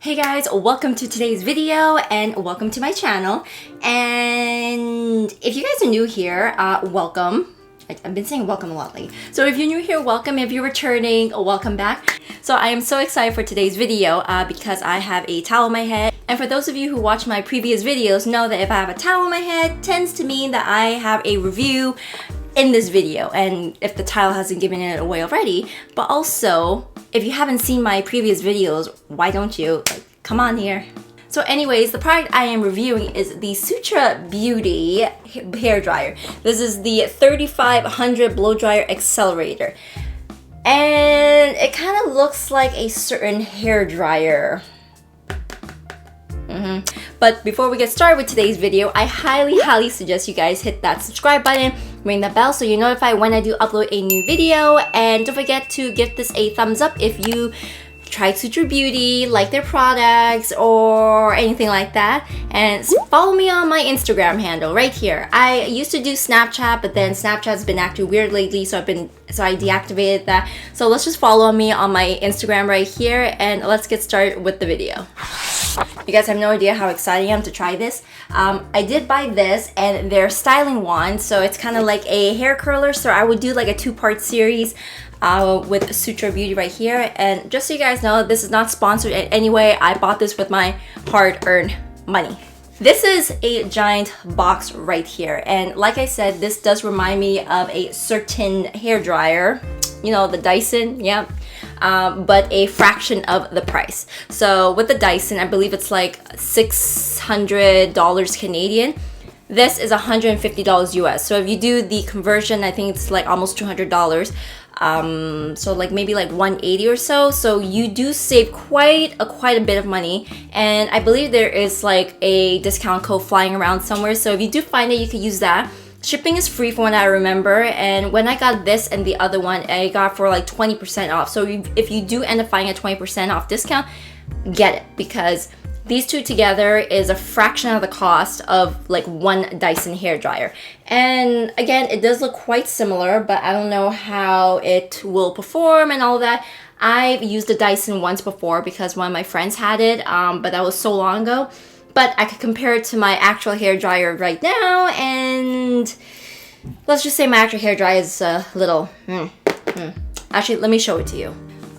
Hey guys, welcome to today's video and welcome to my channel. And if you guys are new here, welcome. I've been saying welcome a lot lately. So if you're new here, welcome. If you're returning, welcome back. So I am so excited for today's video because I have a towel on my head. And for those of you who watch my previous videos know that if I have a towel on my head, tends to mean that I have a review in this video. And if the title hasn't given it away already, but also if you haven't seen my previous videos, why don't you? Like, come on here. So anyways, the product I am reviewing is the Sutra Beauty Hair Dryer. This is the 3500 Blow Dryer Accelerator. And it kind of looks like a certain hair dryer. But before we get started with today's video, I highly suggest you guys hit that subscribe button, ring the bell so you're notified when I do upload a new video, and don't forget to give this a thumbs up if you tried Sutra Beauty, like their products or anything like that. And follow me on my Instagram handle right here. I used to do Snapchat, but then Snapchat's been acting weird lately, so I deactivated that. So let's just follow me on my Instagram right here and let's get started with the video. You guys have no idea how excited I am to try this. I did buy this and their styling wand, so it's kind of like a hair curler. So I would do like a two-part series with Sutra Beauty right here. And just so you guys know, this is not sponsored in any way. I bought this with my hard-earned money. This is a giant box right here, and like I said, this does remind me of a certain hair dryer. You know, the Dyson, yeah. But a fraction of the price. So with the Dyson, I believe it's like $600 Canadian. This is $150 US. So if you do the conversion, I think it's like almost $200. So like maybe like 180 or so. So you do save quite a bit of money. And I believe there is like a discount code flying around somewhere. So if you do find it, you could use that. Shipping is free from what I remember, and when I got this and the other one, I got for like 20% off. So if you do end up finding a 20% off discount, get it, because these two together is a fraction of the cost of like one Dyson hair dryer. And again, it does look quite similar, but I don't know how it will perform and all that. I've used the Dyson once before because one of my friends had it, but that was so long ago. But I could compare it to my actual hair dryer right now, and let's just say my actual hair dryer is a little, Actually, let me show it to you.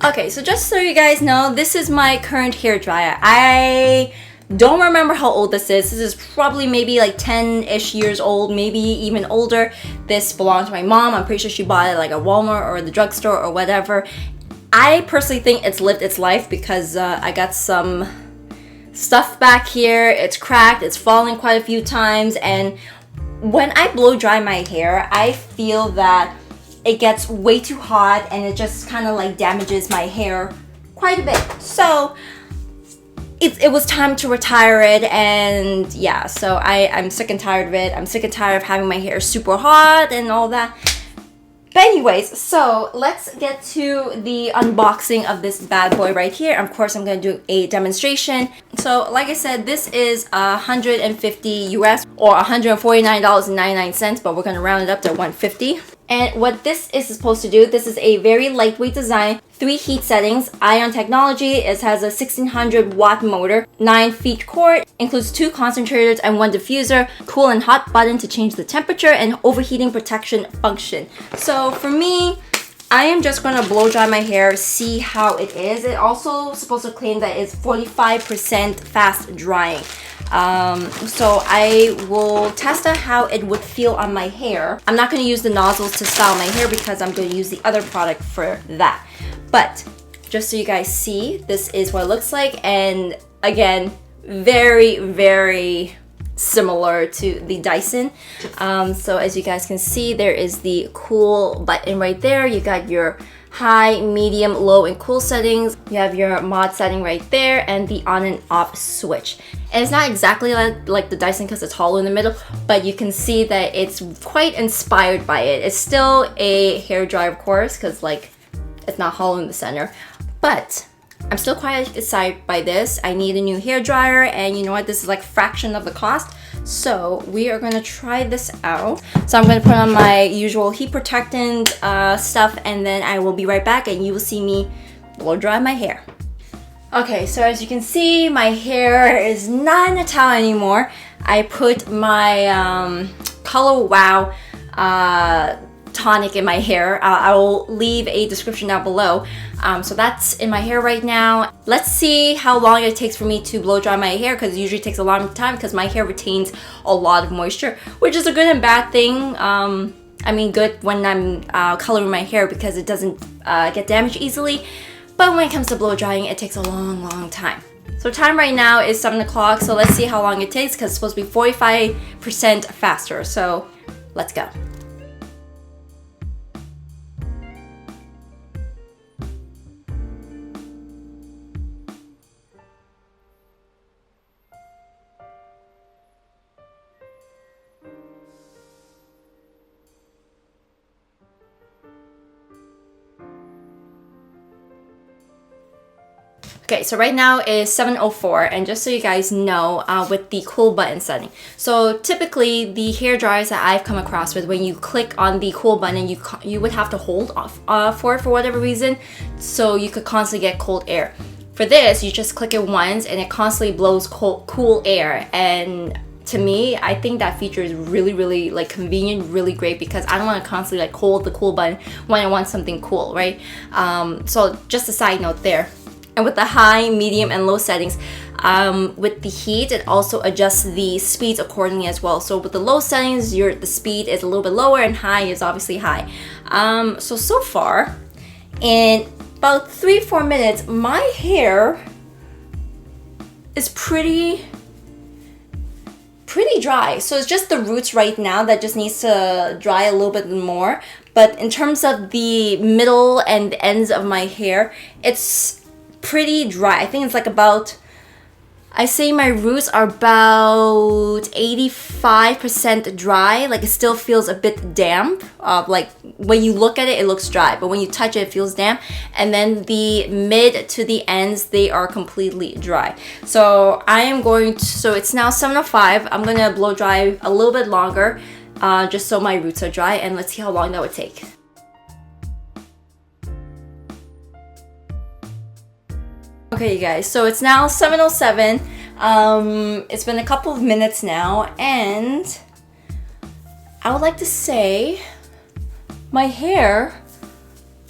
Okay, so just so you guys know, this is my current hair dryer. I don't remember how old this is. This is probably maybe like 10-ish years old, maybe even older. This belonged to my mom. I'm pretty sure she bought it like at Walmart or the drugstore or whatever. I personally think it's lived its life because I got some stuff back here. It's cracked, it's fallen quite a few times, and when I blow dry my hair, I feel that it gets way too hot and it just kind of like damages my hair quite a bit. So it was time to retire it, and yeah, so I'm sick and tired of it. I'm sick and tired of having my hair super hot and all that. But anyways, so let's get to the unboxing of this bad boy right here. Of course, I'm going to do a demonstration. So like I said, this is $150 US or $149.99, but we're going to round it up to $150. And what this is supposed to do, this is a very lightweight design, 3 heat settings, ion technology. It has a 1600 watt motor, 9 feet cord, includes 2 concentrators and 1 diffuser, cool and hot button to change the temperature, and overheating protection function. So for me, I am just going to blow dry my hair, see how it is. It also supposed to claim that it's 45% fast drying. So I will test out how it would feel on my hair. I'm not going to use the nozzles to style my hair because I'm going to use the other product for that. But just so you guys see, this is what it looks like. And again, very similar to the Dyson. So as you guys can see, there is the cool button right there. You got your high, medium, low, and cool settings. You have your mod setting right there and the on and off switch. And it's not exactly like the Dyson because it's hollow in the middle, but you can see that it's quite inspired by it. It's still a hair dryer, of course, because like it's not hollow in the center, but I'm still quite excited by this. I need a new hair dryer, and you know what? This is like a fraction of the cost. So we are gonna try this out. So I'm gonna put on my usual heat protectant stuff, and then I will be right back and you will see me blow dry my hair. Okay, so as you can see, my hair is not in a towel anymore. I put my Color Wow tonic in my hair. I will leave a description down below. So that's in my hair right now. Let's see how long it takes for me to blow dry my hair, because it usually takes a long time because my hair retains a lot of moisture, which is a good and bad thing. I mean, good when I'm coloring my hair because it doesn't get damaged easily. But when it comes to blow drying, it takes a long time. So time right now is 7 o'clock, so let's see how long it takes because it's supposed to be 45% faster. So let's go. Okay, so right now is 7:04, and just so you guys know, with the cool button setting. So typically, the hair dryers that I've come across with, when you click on the cool button, you would have to hold off for whatever reason, so you could constantly get cold air. For this, you just click it once, and it constantly blows cool air. And to me, I think that feature is really like convenient, really great, because I don't want to constantly like hold the cool button when I want something cool, right? So just a side note there. And with the high, medium, and low settings, with the heat, it also adjusts the speeds accordingly as well. So with the low settings, the speed is a little bit lower, and high is obviously high. So far, in about 3-4 minutes, my hair is pretty dry. So it's just the roots right now that just needs to dry a little bit more. But in terms of the middle and the ends of my hair, it's pretty dry. I think it's like about, I say my roots are about 85% dry. Like it still feels a bit damp. Like when you look at it, it looks dry, but when you touch it, it feels damp. And then the mid to the ends, they are completely dry. So I am going to, so it's now 7:05. I'm gonna blow dry a little bit longer, just so my roots are dry, and let's see how long that would take. Okay, you guys, so it's now 7:07. It's been a couple of minutes now, and I would like to say my hair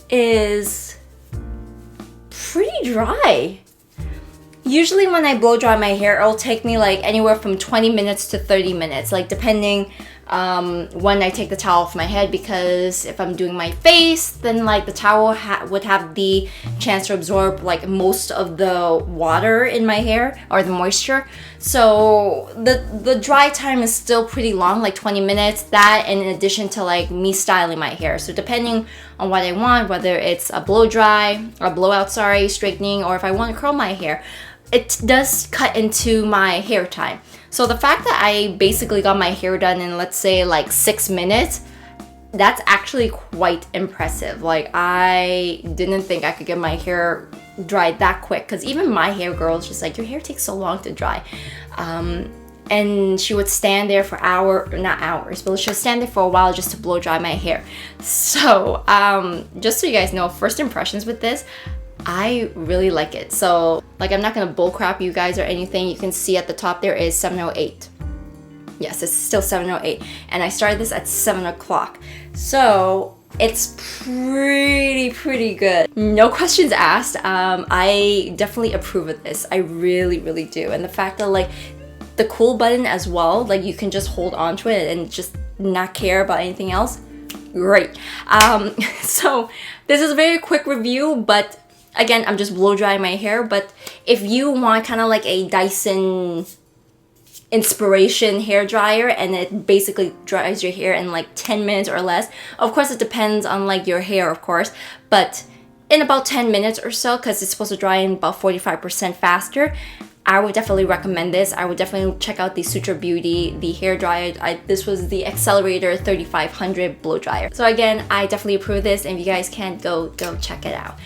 is pretty dry. Usually when I blow dry my hair, it'll take me like anywhere from 20 minutes to 30 minutes, like depending when I take the towel off my head, because if I'm doing my face, then like the towel would have the chance to absorb like most of the water in my hair, or the moisture. So the dry time is still pretty long, like 20 minutes, that and in addition to like me styling my hair. So depending on what I want, whether it's a blow dry or blowout, sorry, straightening, or if I want to curl my hair, it does cut into my hair time. So the fact that I basically got my hair done in, let's say, like 6 minutes, that's actually quite impressive. Like I didn't think I could get my hair dried that quick, because even my hair girl is just like, your hair takes so long to dry. And she would stand there for not hours, but she would stand there for a while just to blow dry my hair. So just so you guys know, first impressions with this, I really like it. So like, I'm not gonna bullcrap you guys or anything. You can see at the top there is 7:08. Yes, it's still 7:08, and I started this at 7 o'clock. So it's pretty good. No questions asked. I definitely approve of this. I really do. And the fact that like the cool button as well, like you can just hold on to it and just not care about anything else. Great. So this is a very quick review, but again, I'm just blow drying my hair. But if you want kind of like a Dyson inspiration hair dryer, and it basically dries your hair in like 10 minutes or less, of course it depends on like your hair, of course, but in about 10 minutes or so, because it's supposed to dry in about 45% faster, I would definitely recommend this. I would definitely check out the Sutra Beauty, the hair dryer. This was the Accelerator 3500 blow dryer. So again, I definitely approve this, and if you guys can, go check it out.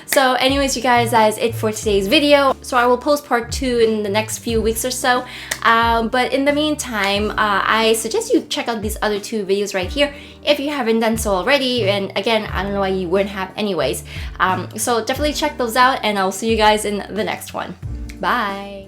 So anyways, you guys, that is it for today's video. So I will post part 2 in the next few weeks or so. But in the meantime, I suggest you check out these other 2 videos right here if you haven't done so already. And again, I don't know why you wouldn't have anyways. So definitely check those out, and I'll see you guys in the next one. Bye!